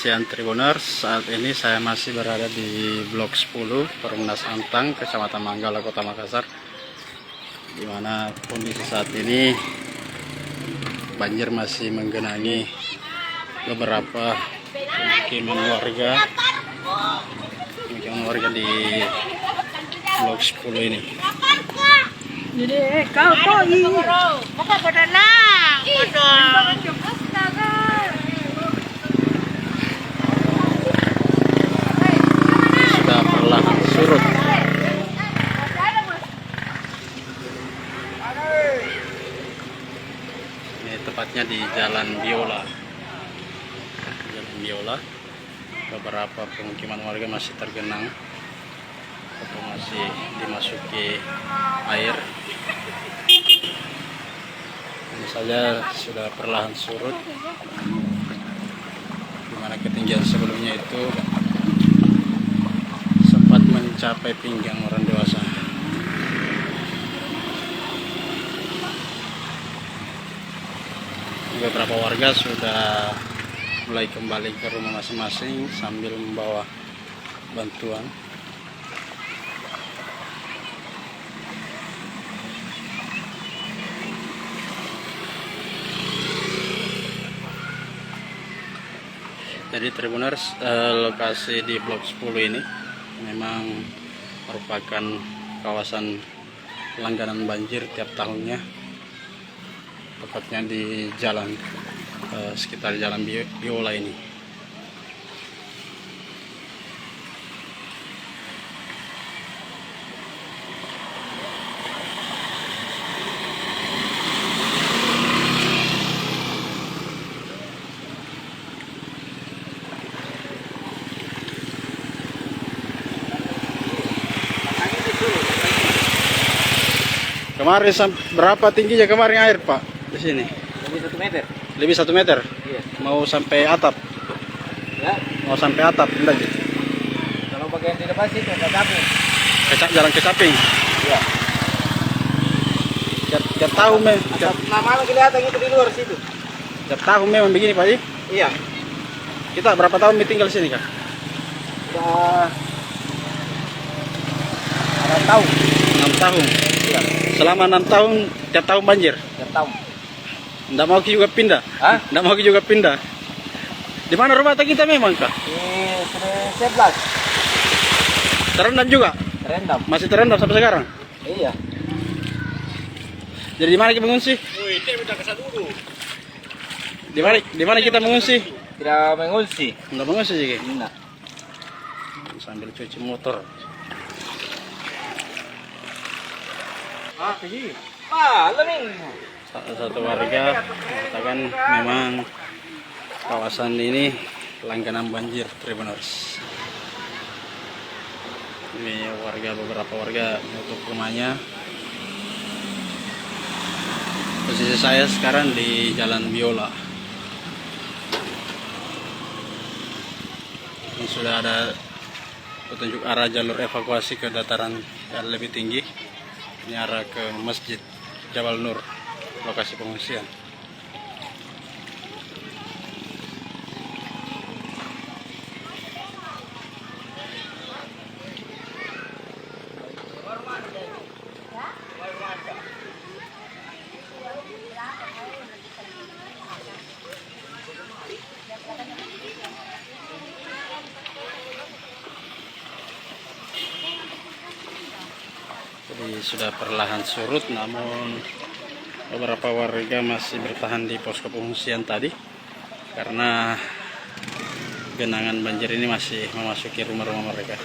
Pengungsian Tribuners. Saat ini saya masih berada di Blok 10 Perumnas Antang, Kecamatan Manggala, Kota Makassar, di mana kondisi saat ini banjir masih menggenangi beberapa pemukiman warga di Blok 10 ini. Jadi kau ini muka berenang, Sudah perlahan surut. Ini tepatnya di Jalan Biola. Beberapa pemukiman warga masih tergenang atau masih dimasuki air. Ini saja sudah perlahan surut, dimana ketinggian sebelumnya itu sempat mencapai pinggang orang dewasa. Beberapa warga sudah mulai kembali ke rumah masing-masing sambil membawa bantuan. Jadi Tribuners, lokasi di Blok 10 ini memang merupakan kawasan langganan banjir tiap tahunnya, tepatnya di jalan sekitar Jalan Biola ini. Kemarin berapa tingginya kemarin air, Pak, di sini? Lebih 1 meter. Lebih 1 meter? Iya. Mau sampai atap? Ya. Mau sampai atap lagi? Kalau bagian di depan situ ada samping. Jalan ke samping? Iya. Tiap tahun Nama kelihatan itu di luar situ. tiap tahun memang begini, Pak. Iya. Kita berapa tahun tinggal di sini, Kak? Sudah 6 tahun. 6 tahun. Iya. Selama 6 tahun tiap tahun banjir. Tiap tahun. Nggak mau juga pindah? Hah? Nggak mau juga pindah? Di mana rumah kita memang, Kak? Di 11. Terendam juga? Terendam. Masih terendam sampai sekarang? Iya. Jadi di mana kita mengungsi? Di mana kita mengungsi? Tidak mengungsi. Nggak mengungsi sih. Tidak. Sambil cuci motor. Leming. Satu warga mengatakan memang kawasan ini langganan banjir, Tribuners. Ini beberapa warga menutup rumahnya. Posisi saya sekarang di Jalan Biola. Ini sudah ada petunjuk arah jalur evakuasi ke dataran yang lebih tinggi. Ini arah ke Masjid Jabal Nur, lokasi pengungsian. Jadi sudah perlahan surut, namun beberapa warga masih bertahan di posko pengungsian tadi karena genangan banjir ini masih memasuki rumah-rumah mereka.